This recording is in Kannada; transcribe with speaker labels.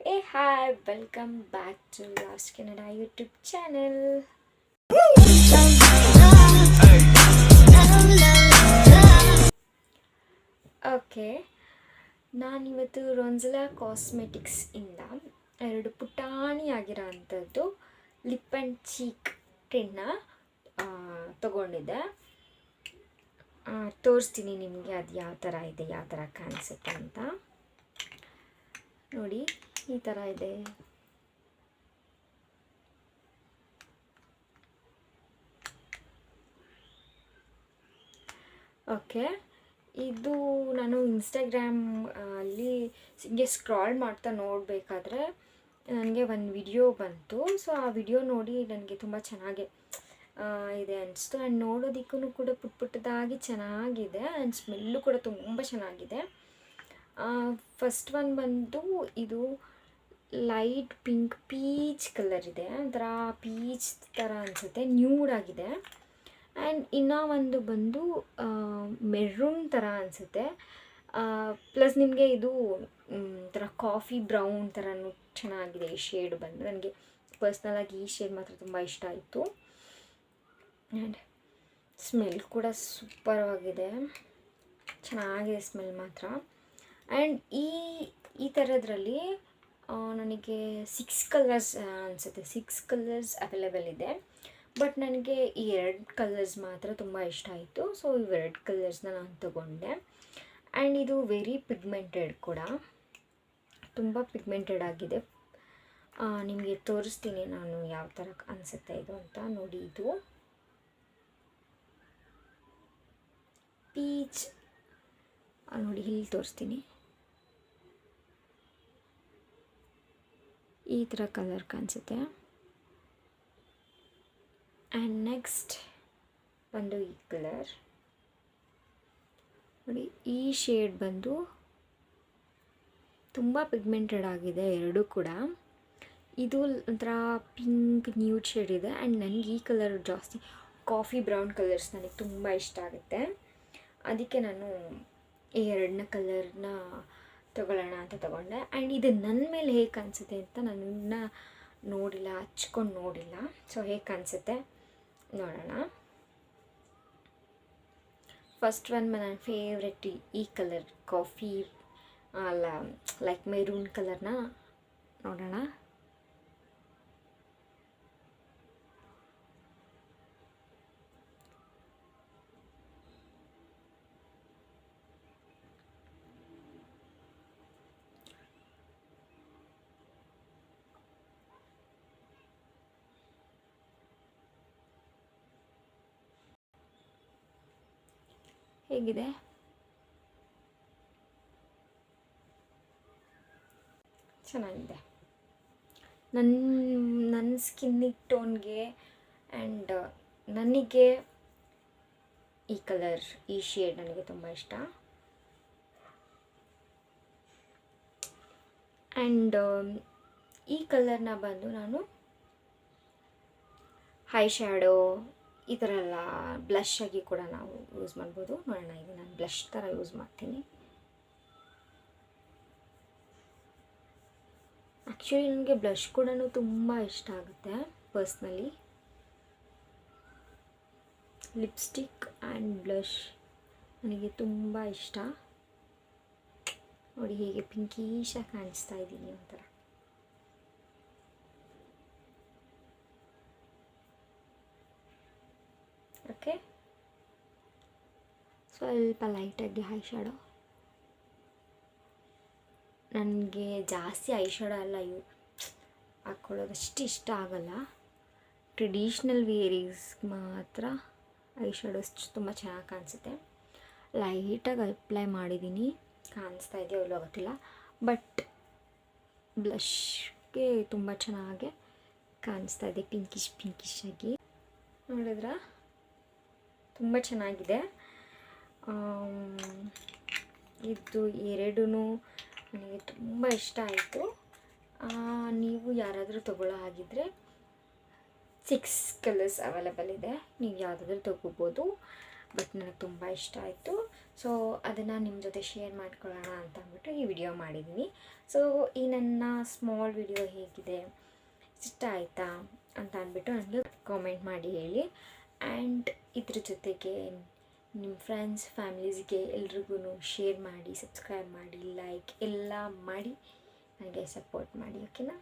Speaker 1: Hey, hi, welcome back to Last Canada YouTube channel. Okay, ನಾನಿವತ್ತು ರೋನ್ಸಲಾ ಕಾಸ್ಮೆಟಿಕ್ಸ್ ಇಂದ ಎರಡು ಪುಟಾಣಿಯಾಗಿರೋ ಅಂಥದ್ದು ಲಿಪ್ ಆ್ಯಂಡ್ ಚೀಕ್ ಟಿನ್ನ ತಗೊಂಡಿದ್ದೆ. ತೋರಿಸ್ತೀನಿ ನಿಮಗೆ ಅದು ಯಾವ ಥರ ಇದೆ, ಯಾವ ಥರ ಕಾಣಿಸುತ್ತೆ ಅಂತ. ನೋಡಿ, ಈ ಥರ ಇದೆ. ಓಕೆ, ಇದು ನಾನು ಇನ್ಸ್ಟಾಗ್ರಾಮ್ ಅಲ್ಲಿ ಹಿಂಗೆ ಸ್ಕ್ರಾಲ್ ಮಾಡ್ತಾ ನೋಡಬೇಕಾದ್ರೆ ನನಗೆ ಒಂದು ವಿಡಿಯೋ ಬಂತು. ಸೊ ಆ ವಿಡಿಯೋ ನೋಡಿ ನನಗೆ ತುಂಬ ಚೆನ್ನಾಗಿ ಇದೆ ಅನಿಸ್ತು. ಆ್ಯಂಡ್ ನೋಡೋದಕ್ಕೂ ಕೂಡ ಪುಟ್ಟದಾಗಿ ಚೆನ್ನಾಗಿದೆ. ಆ್ಯಂಡ್ ಸ್ಮೆಲ್ಲು ಕೂಡ ತುಂಬ ಚೆನ್ನಾಗಿದೆ. ಫಸ್ಟ್ ಒನ್ ಬಂದು ಇದು ಲೈಟ್ ಪಿಂಕ್ ಪೀಚ್ ಕಲರ್ ಇದೆ, ಒಂಥರ ಪೀಚ್ ಥರ ಅನಿಸುತ್ತೆ, ನ್ಯೂಡ್ ಆಗಿದೆ. ಆ್ಯಂಡ್ ಇನ್ನೂ ಒಂದು ಬಂದು ಮೆರೂನ್ ಥರ ಅನಿಸುತ್ತೆ. ಪ್ಲಸ್ ನಿಮಗೆ ಇದು ಒಂಥರ ಕಾಫಿ ಬ್ರೌನ್ ಥರನೂ ಚೆನ್ನಾಗಿದೆ. ಈ ಶೇಡ್ ಬಂದು ನನಗೆ ಪರ್ಸ್ನಲಾಗಿ ಈ ಶೇಡ್ ಮಾತ್ರ ತುಂಬ ಇಷ್ಟ ಆಯಿತು. ಆ್ಯಂಡ್ ಸ್ಮೆಲ್ ಕೂಡ ಸೂಪರ್ವಾಗಿದೆ, ಚೆನ್ನಾಗಿದೆ ಸ್ಮೆಲ್ ಮಾತ್ರ. ಆ್ಯಂಡ್ ಈ ಥರದ್ರಲ್ಲಿ ನನಗೆ 6 ಕಲರ್ಸ್ ಅನಿಸುತ್ತೆ, 6 ಕಲರ್ಸ್ ಅವೈಲೇಬಲ್ ಇದೆ. ಬಟ್ ನನಗೆ ಈ 2 ಕಲರ್ಸ್ ಮಾತ್ರ ತುಂಬ ಇಷ್ಟ ಆಯಿತು. ಸೊ ಇವೆರಡು ಕಲರ್ಸ್ನ ನಾನು ತಗೊಂಡೆ. ಆ್ಯಂಡ್ ಇದು ವೆರಿ ಪಿಗ್ಮೆಂಟೆಡ್ ಕೂಡ, ತುಂಬ ಪಿಗ್ಮೆಂಟೆಡ್ ಆಗಿದೆ. ನಿಮಗೆ ತೋರಿಸ್ತೀನಿ ನಾನು ಯಾವ ಥರ ಅನಿಸುತ್ತೆ ಇದು ಅಂತ. ನೋಡಿ, ಇದು ಪೀಚ್, ನೋಡಿ ಇಲ್ಲಿ ತೋರಿಸ್ತೀನಿ. ಈ ಥರ ಕಲರ್ ಕಾಣಿಸುತ್ತೆ. ಆ್ಯಂಡ್ ನೆಕ್ಸ್ಟ್ ಬಂದು ಈ ಕಲರ್ ನೋಡಿ, ಈ ಶೇಡ್ ಬಂದು ತುಂಬ ಪಿಗ್ಮೆಂಟೆಡ್ ಆಗಿದೆ ಎರಡೂ ಕೂಡ. ಇದು ಒಂಥರ ಪಿಂಕ್ ನ್ಯೂಡ್ ಶೇಡ್ ಇದೆ. ಆ್ಯಂಡ್ ನನಗೆ ಈ ಕಲರ್ ಜಾಸ್ತಿ, ಕಾಫಿ ಬ್ರೌನ್ ಕಲರ್ಸ್ ನನಗೆ ತುಂಬ ಇಷ್ಟ ಆಗುತ್ತೆ. ಅದಕ್ಕೆ ನಾನು ಈ ಎರಡನ್ನ ಕಲರ್ನ ತಗೊಳ್ಳೋಣ ಅಂತ ತಗೊಂಡೆ. ಆ್ಯಂಡ್ ಇದು ನನ್ನ ಮೇಲೆ ಹೇಗೆ ಕಾಣಿಸುತ್ತೆ ಅಂತ ನಾನು ಇನ್ನೂ ನೋಡಿಲ್ಲ, ಹಚ್ಕೊಂಡು ನೋಡಿಲ್ಲ. ಸೊ ಹೇಗೆ ಕಾಣಿಸುತ್ತೆ ನೋಡೋಣ. ಫಸ್ಟ್ ಒನ್ ನನ್ನ ಫೇವ್ರೆಟ್ ಈ ಕಲರ್ ಕಾಫಿ ಅಲ್ಲ, ಲೈಕ್ ಮೆರೂನ್ ಕಲರ್ನ ನೋಡೋಣ. ಹೇಗಿದೆ? ಚೆನ್ನಾಗಿದೆ. ನನ್ನ ಸ್ಕಿನ್ನಿಗೆ ಟೋನ್ಗೆ ಆ್ಯಂಡ್ ನನಗೆ ಈ ಕಲರ್, ಈ ಶೇಡ್ ನನಗೆ ತುಂಬ ಇಷ್ಟ. ಆ್ಯಂಡ್ ಈ ಕಲರ್ನ ಬಂದು ನಾನು ಹೈ ಶ್ಯಾಡೋ ಈ ಥರ ಎಲ್ಲ ಬ್ಲಷ್ ಆಗಿ ಕೂಡ ನಾವು ಯೂಸ್ ಮಾಡ್ಬೋದು. ನೋಡೋಣ, ಇದು ನಾನು ಬ್ಲಷ್ ಥರ ಯೂಸ್ ಮಾಡ್ತೀನಿ. ಆ್ಯಕ್ಚುಲಿ ನನಗೆ ಬ್ಲಷ್ ಕೂಡ ತುಂಬ ಇಷ್ಟ ಆಗುತ್ತೆ ಪರ್ಸ್ನಲಿ. ಲಿಪ್ಸ್ಟಿಕ್ ಆ್ಯಂಡ್ ಬ್ಲಷ್ ನನಗೆ ತುಂಬ ಇಷ್ಟ. ನೋಡಿ ಹೀಗೆ ಪಿಂಕೀಶಾಗಿ ಕಾಣಿಸ್ತಾ ಇದ್ದೀನಿ ಒಂಥರ. ಓಕೆ, ಸ್ವಲ್ಪ ಲೈಟಾಗಿ ಐ ಶ್ಯಾಡೋ. ನನಗೆ ಜಾಸ್ತಿ ಐ ಶ್ಯಾಡೋ ಎಲ್ಲ ಹಾಕ್ಕೊಳ್ಳೋದಷ್ಟು ಇಷ್ಟ ಆಗಲ್ಲ. ಟ್ರೆಡಿಷ್ನಲ್ ವೇರೀಸ್ ಮಾತ್ರ ಐ ಶ್ಯಾಡೋಸ್ ತುಂಬ ಚೆನ್ನಾಗಿ ಕಾಣಿಸುತ್ತೆ. ಲೈಟಾಗಿ ಅಪ್ಲೈ ಮಾಡಿದ್ದೀನಿ, ಕಾಣಿಸ್ತಾ ಇದೆಯೋ ಇಲ್ಲೋ ಗೊತ್ತಿಲ್ಲ. ಬಟ್ ಬ್ಲಷ್ಗೆ ತುಂಬ ಚೆನ್ನಾಗಿ ಕಾಣಿಸ್ತಾ ಇದೆ, ಪಿಂಕಿಶ್ ಆಗಿ. ನೋಡಿದ್ರಾ, ತುಂಬ ಚೆನ್ನಾಗಿದೆ. ಇದು ಎರಡೂ ನನಗೆ ತುಂಬ ಇಷ್ಟ ಆಯಿತು. ನೀವು ಯಾರಾದರೂ ತಗೊಳ್ಳೋ ಹಾಗಿದ್ರೆ 6 ಕಲರ್ಸ್ ಅವೈಲೇಬಲ್ ಇದೆ, ನೀವು ಯಾವುದಾದ್ರೂ ತೊಗೋಬೋದು. ಬಟ್ ನನಗೆ ತುಂಬ ಇಷ್ಟ ಆಯಿತು. ಸೊ ಅದನ್ನು ನಿಮ್ಮ ಜೊತೆ ಶೇರ್ ಮಾಡ್ಕೊಳ್ಳೋಣ ಅಂತ ಅಂದ್ಬಿಟ್ಟು ಈ ವಿಡಿಯೋ ಮಾಡಿದ್ದೀನಿ. ಸೊ ಈ ನನ್ನ ಸ್ಮಾಲ್ ವಿಡಿಯೋ ಹೇಗಿದೆ, ಇಷ್ಟ ಆಯಿತಾ ಅಂತ ಅಂದ್ಬಿಟ್ಟು ನನಗೆ ಕಾಮೆಂಟ್ ಮಾಡಿ ಹೇಳಿ. ಆ್ಯಂಡ್ ಇದ್ರ ಜೊತೆಗೆ ನಿಮ್ಮ ಫ್ರೆಂಡ್ಸ್ ಫ್ಯಾಮಿಲೀಸ್ಗೆ ಎಲ್ರಿಗೂ ಶೇರ್ ಮಾಡಿ, ಸಬ್ಸ್ಕ್ರೈಬ್ ಮಾಡಿ, ಲೈಕ್ ಎಲ್ಲ ಮಾಡಿ ನನಗೆ ಸಪೋರ್ಟ್ ಮಾಡಿ. ಓಕೆನಾ?